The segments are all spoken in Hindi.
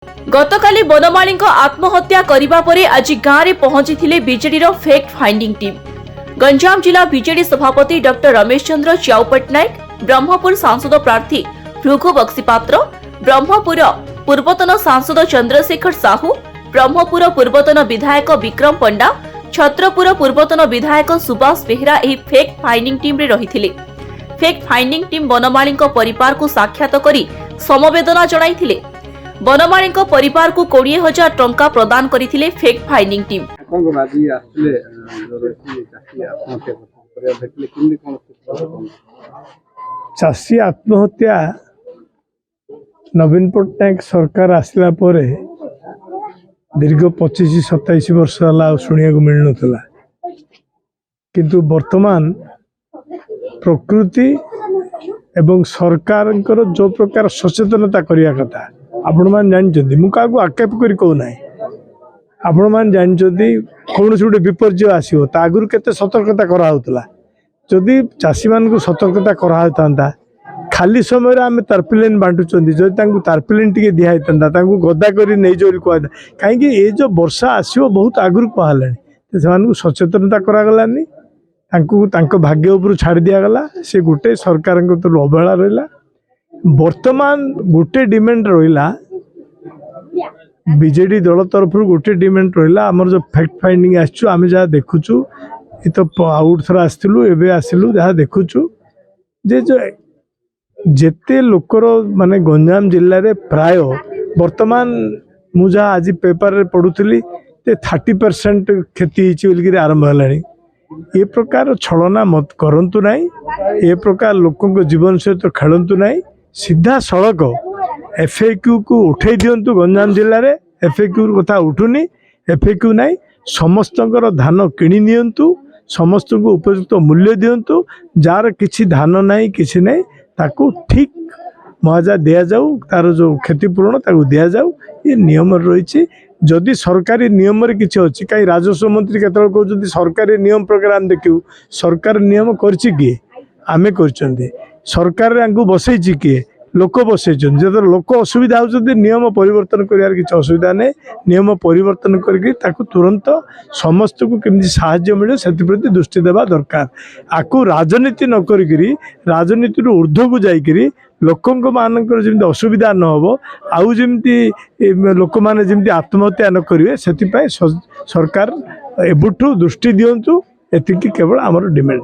गतकाली बनमाली आत्महत्या करने पर आज गाँव में पहुंची BJD fact finding team. Ganjam जिला बीजेडी सभापति डॉक्टर रमेश चंद्र च्याऊ पट्टनायक, ब्रह्मपुर सांसद प्रार्थी भृगु बक्सीपात्र, ब्रह्मपुर पूर्वतन सांसद चंद्रशेखर साहू, ब्रह्मपुर पूर्वतन विधायक विक्रम पंडा, छत्रपुर पूर्वतन विधायक सुभाष बेहरा एही फैक्ट फाइंडिंग टीम रे रहिथिले। फैक्ट फाइंडिंग टीम बनमाली परिवार को साक्षात करी समवेदना जणाइथिले। बनमाली परिवार को 20,000 टंका प्रदान करथिले फैक्ट फाइंडिंग टीम। चाषी आत्महत्या नवीन पट्टनायक सरकार आसला परे दीर्घ 25-27 वर्ष शुणा मिल ना, किंतु वर्तमान प्रकृति एवं सरकार जो प्रकार सचेतनता करने कथा आपण मान जानते, मुझे आक्षेप कर कहूना, आपण मान जानते कौन से गोटे विपर्य आसो आगुरी केते सतर्कता कराला। जदि चाषी मान सतर्कता कराता खाली समय आम तारपिलिन बांटुं, जब तारपिलिन टी दिखाता गदा कर नहीं जो कहता कहीं ये जो वर्षा आसो बहुत आगुरी कहला से सचेतनता करागलानी, भाग्य उपर छाड़ दिगला। से गोटे सरकार अवहेला रहा। वर्तमान गोटे डिमांड रहा बीजेडी दल तरफ गोटे डिमांड रहा आमर जो फैक्ट फाइंडिंग आम जहाँ देखुचु ये तो आउट थर आसलु एवं आसलु जहाँ देखुचु जे जो जेते लोकर माने गंजाम जिले में प्राय वर्तमान मुझे आज पेपर रे पढ़ुली 30% क्षति होगी आरंभ है। ये प्रकार छलना मत करंतु नहीं, ये प्रकार लोकों जीवन सहित खेलंतु नहीं। सीधा सड़क एफएक्यू को उठे दिंतु। गंजाम जिले में एफएक्यू कथा उठुनी, एफएक्यू नहीं, समस्त धान किणी नियंतु, समस्त को उपयुक्त मूल्य दिंतु। जार किसी धान नहीं किसी नहीं ताकू ठीक मुआवजा दिया जाऊ, तार जो क्षतिपूरण ताकू दिया जाऊ, ये नियम रही। जदि सरकारी नियम किसी अच्छी कहीं राजस्व मंत्री केत कहते सरकारी नियम प्रकार आम देखू, सरकार नियम किए आमे कर सरकार बसई किए लोक बसई जो लोक असुविधा होती नियम परिवर्तन कर किसी असुविधा नहीं। नियम परिवर्तन करके तुरंत समस्त को केमती साहाय्य मिले से प्रति दृष्टि देवा दरकार। आपको राजनीति न करी राजनीति ऊर्ध्व को जाकरी लोकों मानकर जमी असुविधा न हो, आउ जमी लोक मैंने जमी आत्महत्या न करेंगे से सरकार एबुठू दृष्टि दिंतु। एतिकी केवल आमर डिमांड।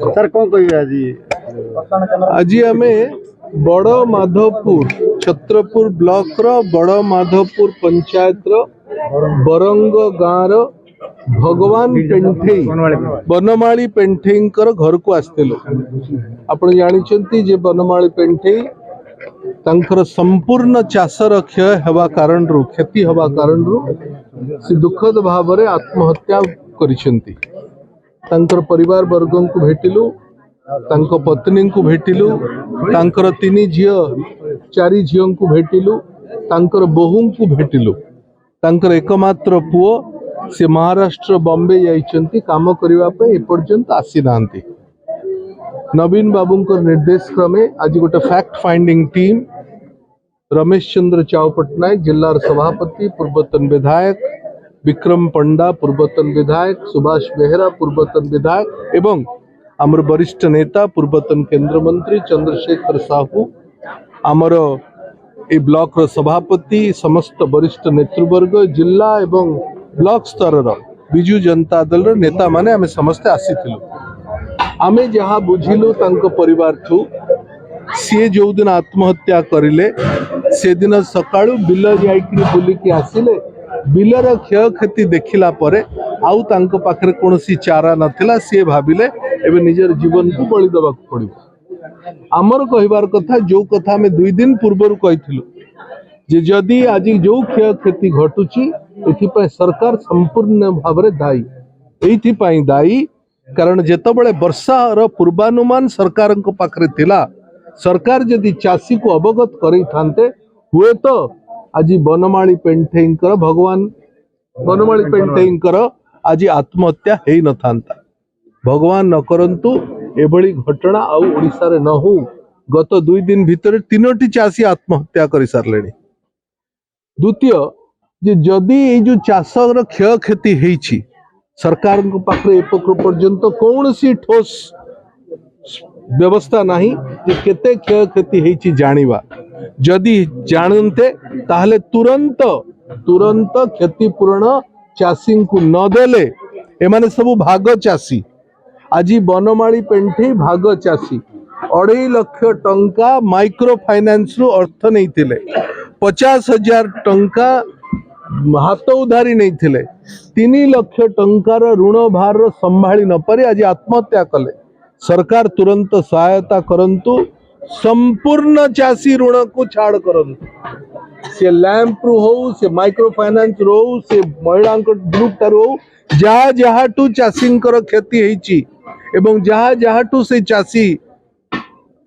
सर कौन कह आज आम बड़ माधवपुर छत्रपुर ब्लॉक रो बड़ माधवपुर पंचायत रो बरंग गाँव रो भगवान पेंठेई बनमाली पेंठेई घर को आसथिलु। आपण जानिचंती जे बनमाली पेंठेई तांकर संपूर्ण चाषर क्षय हवा कारण रु क्षति हवा कारण रु से दुखद भाव में आत्महत्या करिसेंती। तांकर परिवार वर्गों को भेटिलु, तांको पत्नी को भेटिलु, तांकर 3 झियो 4 झियों को भेटिलु, तांकर बोहू को भेटिलु। तांकर एकमात्र पुओ से महाराष्ट्र बॉम्बे जाइछंती काम करिवा पे एपर्यंत आसी नांती। नवीन बाबूंकर निर्देश क्रमे आज गोटे fact finding team Ramesh Chandra च्याऊ Patnaik जिलार सभापति, पूर्वतन विधायक विक्रम पंडा, पूर्वतन विधायक सुभाष बेहरा, पूर्वतन विधायक एवं आमर वरिष्ठ नेता पूर्वतन केंद्र मंत्री चंद्रशेखर साहू, आमर ए ब्लॉक रो सभापति, समस्त वरिष्ठ नेतृवर्ग, जिला एवं ब्लॉक स्तर बिजू जनता दल रो नेता माने आमे समस्त आसीथिलु। आमे जहाँ बुझिलु तांको परिवार ठू सी जो दिन आत्महत्या करिले से दिन सकाळु बिल जाइकरी बुलिकी आसिले। बिलर क्षय क्षति देखिला परे आउ तांको पाखरे कोनोसी चारा नथिला। सी भाबिले एबे निजर जीवन को बलि देबाक पड़िबो। आमर कहिबार कथा जो कथा में 2 दिन पूर्वरु कहिथिलु जे जदि आज जो क्षय क्षति घटुची एथिपाई सरकार संपूर्ण भाव में दायी। एथिपाई दायी कारण जेतबेले वर्षार पूर्वानुमान सरकार को पाखरे थिला, सरकार जदि चाषी को अवगत करै थांते हुए तो आज बनमाली पेंठेईंकर भगवान बनमाली पेंठेईंकर आज आत्महत्या हेई न थांता। भगवान न करंतु एभली घटना आउ ओडिसा रे न हो। गत 2 दिन भितर 3टी चाषी आत्महत्या कर सारे। द्वितीय जे जदि ये जो चाषर क्षय क्षति होईछि सरकार पाखे पर्यंत कौन सी ठोस व्यवस्था नहीं जे केते क्षय क्षति होईछि जानिबा। जदि जानते ताहले तुरंत तुरंत क्षतिपूरण चाषी को न देले एमाने सबु भाग चाषी आज बनमाली पेंठी भाग चाषी 2.5 लाख टंका माइक्रो फाइनान्स रु अर्थ नहीं थिले 50,000 टंका हाथ उधारी नहीं थिले 3 लाख टंकार ऋण भार संभाली न पारे आज आत्महत्या कले। सरकार तुरंत सहायता करंतु संपूर्ण चाषी ऋण को छाड़ करंतु से लैंप रु हो से माइक्रो फाइनान्स रो से महिला ग्रुप टार हो जहा जहा टू चाषी क्षति होईची एवं जहा जहा टू से चाषी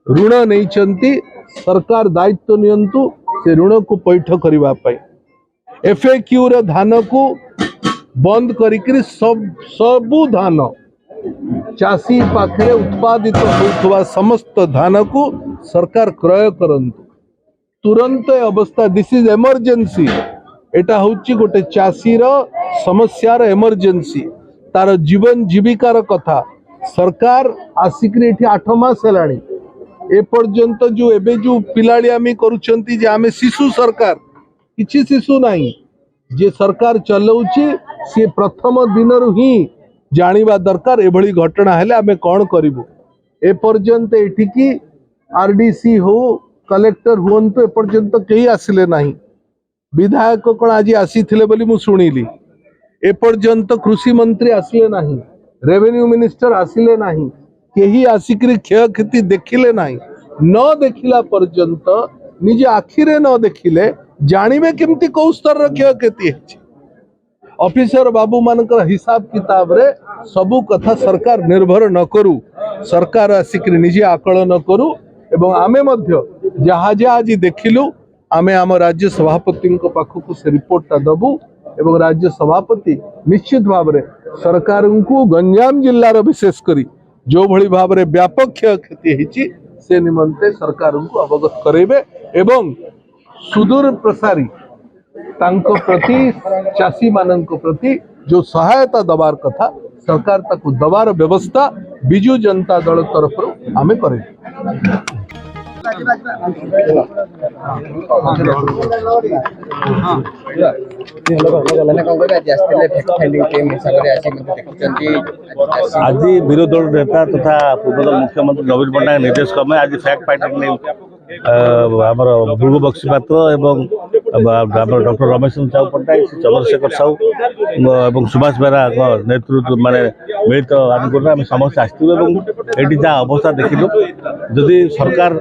ऋण नहीं चंती सरकार दायित्व नियंतु से ऋण को पैठ करबा पई। एफएक्यू रे धान को बंद करिकरी सबु धान चाषी पाखे उत्पादित होउथवा समस्त धान को सरकार क्रय करंतु तुरंत अवस्था। दिस इज इमरजेंसी एटा होची गोटे चाषी रो समस्या रो इमरजेंसी तार जीवन जीविकार कथा सरकार आसिकरी एठी 8 मास हेलाणी ए पर्यंत जो एबे जो पिलाड़ियामी करूछंती जे आमे शिशु सरकार किछि शिशु नाही जे सरकार चलाउची से प्रथम दिनरु ही जानिबा दरकार एभली घटना हेले आमे कोन करिवु। ए पर्यंत एठी की आरडीसी हो कलेक्टर हुंतु ए पर्यंत केही आसिले नाही विधायक कोन आज आसीथिले बोली मु सुनिली ए पर्यंत कृषि मंत्री आसिले नाही रेवेन्यू मिनिस्टर आसिले नाही केही आसिकरी क्षय क्षति देखिले नाही न देखिला पर्यंत निजे आखिरे न देखिले जानिबे केमती कौ स्तर क्षय क्षति है। ऑफिसर बाबू मानकर हिसाब किताब रे सबु कथा सरकार निर्भर न करू सरकार आसिकरी निजे आकलन करू एवं आमे मध्य जहा जहा आज देखिलु आमे आम राज्य सभापति पाखक से रिपोर्टा दबु एवं राज्य सभापति निश्चित भाव रे सरकार को गंजाम जिल्लार विशेष करी जो भली भाव रे व्यापक क्षय क्षति होईछि से निमंते सरकार को अवगत करेबे एवं सुदूर प्रसारी तांको प्रति चाषी माननको प्रति जो सहायता दबार कथा सरकार ताकू दबार व्यवस्था बिजू जनता दल तरफ आमे करे। आज विरोधी दल नेता तथा पूर्वतन मुख्यमंत्री नवीन पट्टनायक निर्देश क्रमे आज फैक्ट फाइंडिंग भृगु बक्सी पात्र एवं डॉक्टर रमेश चाउ पट्टनायक चंद्रशेखर साहू और सुभाष बेरा नेतृत्व माने मिलित अनुकूल आम समस्त आसती जहाँ अवस्था देखिलु जदि सरकार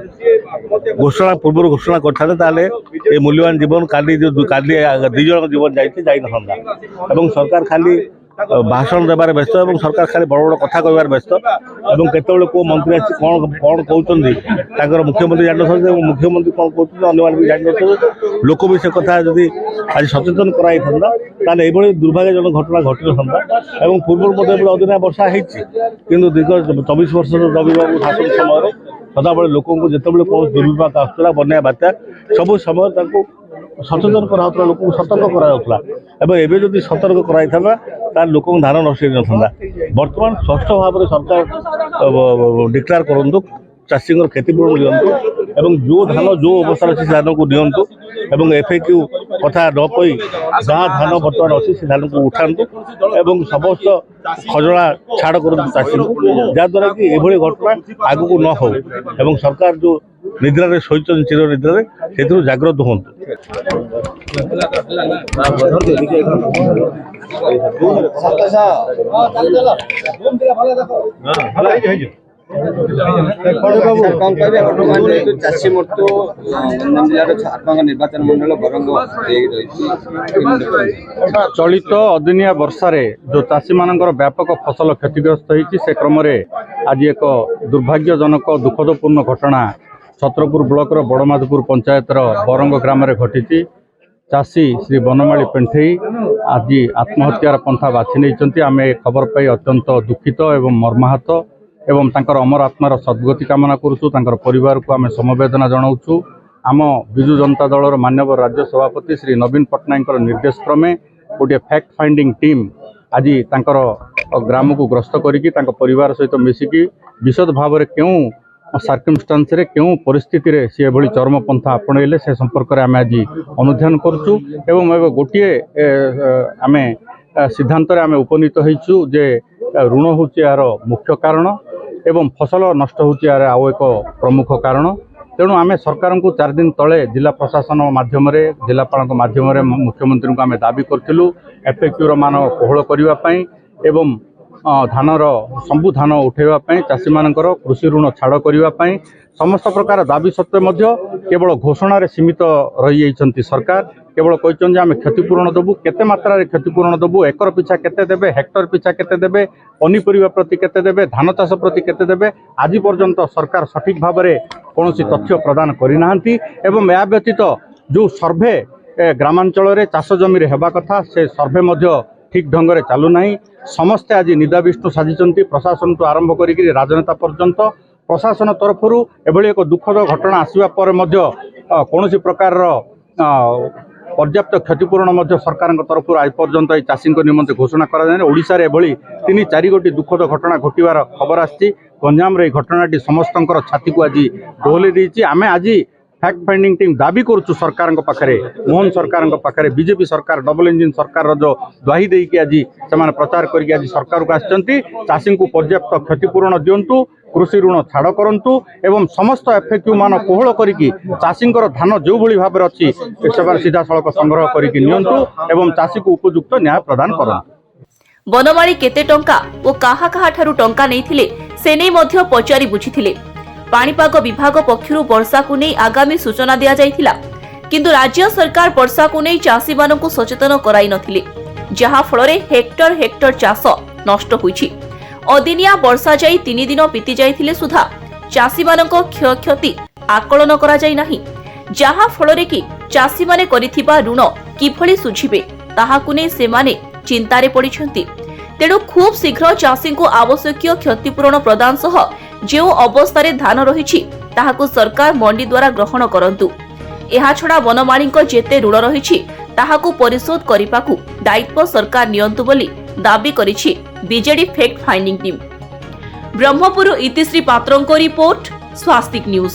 घोषणा पूर्व घोषणा कर मूल्यवान जीवन काली दी जन जीवन जाई न सरकार खाली भाषण देवार व्यस्त और सरकार खाली बड़ बड़ कथा कह व्यस्त और केतबेले को मंत्री आसी कौन कौन कहते मुख्यमंत्री जान मुख्यमंत्री कौन कहते अन्य भी जान लोक भी से कथा जदि आज सचेतन कराई ताले ये दुर्भाग्यजनक घटना घटी था और पूर्व अदिना वर्षा हो दीर्घ 24 वर्ष रवि बाबू शासन समय सदाबले लोक जिते कौन दुर्विपाक आसूला बन्या बात्या सब समय सचेतन करा लोक सतर्क करा एवं जब सतर्क कराई लोक धान नष्ट ना बर्तमान स्पष्ट भाव में सरकार डिक्लेयर करूँ चाषी क्षतिपूरण दिंतु जो धान जो अवस्था अच्छी धान को दिंतु एवं एफएक्यू कथा न कही जहाँ धान बर्तमान अच्छी से धान को उठातु एवं समस्त खजड़ा छाड़ करूँ चाषी जहाद्वारा कि ये घटना आग को न हो एवं सरकार जो निद्रा शोचन चिर निद्रा से जाग्रत हूँ। चाषी मृत्यु जिला निर्वाचन मंडल बरंग चलित अदिनिया वर्षारे जो चाषी मानकर व्यापक फसल क्षतिग्रस्त होती से क्रम आज एक दुर्भाग्यजनक दुखदपूर्ण घटना छत्रपुर ब्लॉक बड़माधपुर पंचायत बरंग ग्राम घटी। चाषी श्री बनमाली पेंठई आज आत्महत्यार पंथा बाछि नहीं आम खबर पाई अत्यंत दुखित एवं मर्माहत एवं तांकर अमर आत्मार सद्गति कामना करुचु। तांकर परिवार को आम समवेदना जनाऊँ। आम विजु जनता दलर माननीय राज्य सभापति श्री नवीन पट्टनायक निर्देश क्रमे गोटे फैक्ट फाइंडिंग टीम आज तांकर ग्राम को ग्रस्त करिकी परिवार सहित मिसिकी विशद भाव में क्यों सर्कमस्टांस रे क्यों परिस्थिति रे सी एभली चरमपंथा आपणैले से संपर्क में आम आज अनुध्यान करुचु। एवं गोटे आम सिद्धांत आम उपनीत होइछु जे ऋण होची यार मुख्य कारण एवं फसल नष्ट होची यार आउ एक प्रमुख कारण। तेणु आम सरकार को 4 दिन तले जिला प्रशासन माध्यम जिलापाल माध्यम मुख्यमंत्री को आम दाबी करूँ एफएक्यू मान कोहल करने एवं धानर सबू धान उठेवाई चाषी मानकर कृषि ऋण छाड़ करने समस्त प्रकार दाबी सत्वे केवल घोषणार सीमित रही जाइछन्ति। सरकार केवल कहते आम क्षतिपूरण देबू केते मात्रा रे क्षतिपूरण देबू एकर पिछा केते देबे हेक्टर पिछा केते देबे पनीपरिया प्रति केते देबे धान चाष प्रति केते देबे आज पर्यंत सरकार सठिक भाव में कौन तथ्य प्रदान करिनाहांती। एवं या व्यतीत जो सर्भे ग्रामांचल रे चाष जमी रे हेबा कथा से सर्भे मध्य ठीक ढंग से चालू नहीं। समस्ते आज निदाविष्णु साजिचंती प्रशासन तो आरंभ करी राजनेता पर्यंत प्रशासन तरफ एभली एक दुखद घटना आसवा पर कौन प्रकार पर्याप्त क्षतिपूरण सरकार तरफ आज पर्यंत चाषी निमंते घोषणा करा ओडिशा रे एभली 3-4 गोटी दुखद घटना घटिवार खबर आसी गंजाम रे घटनाटी समस्त छाती को आज दोहले देछि। आम आज फैक्ट फाइंडिंग टीम दाबी करुचु सरकार पाखरे मोहन सरकार पाखरे बीजेपी सरकार डबल इंजिन सरकार जो द्वाही देकी आज से प्रचार करके आज सरकार को आसचंती चाषी को पर्याप्त क्षतिपूरण दिंतु कृषि ऋण छाड़ करंतु एवं समस्त एफएक्यू मान कोहल करिकी चाषींकर धान जो भली भाव में अच्छी सीधा सड़क संग्रह करके नियंतु एवं चाषी को उपयुक्त न्याय प्रदान करंतु। बनमाली केते टंका ओ काहा काहा ठारू टंका नैथिले से नै मध्य पचारि बुझिथिले। पाणीपाग विभाग पक्षरु वर्षा को नहीं आगामी सूचना दिया जाइथिला किंतु राज्य सरकार वर्षा को नहीं चाषी मानकु सचेतन कराई नथिले जहा फल रे हेक्टर हेक्टर चाष नष्ट होईछि। अदिनिया वर्षा जाई 3 दिन बीती जाइथिले सुधा चाषी मानक क्षयक्षति आकलन करा जाई नाही जहा फल रे कि चाषी माने करिथिबा ऋण किभली सुझिबे ताहाकु नै सेमाने चिंतारे पड़िछन्ति। तेणु खूब शीघ्र चाषी को आवश्यक क्षतिपूरण प्रदान सह जो अवस्था धान रही ताहाकु सरकार मंडी द्वारा ग्रहण करंतु। एहा छड़ा बनमाली जेते ऋण रही ताहाकु परिशोध करिपाकु दायित्व सरकार नियंतु बोली दाबी करिछि BJD fact finding team. Brahmapur Itishree पात्रों रिपोर्ट स्वास्तिक न्यूज।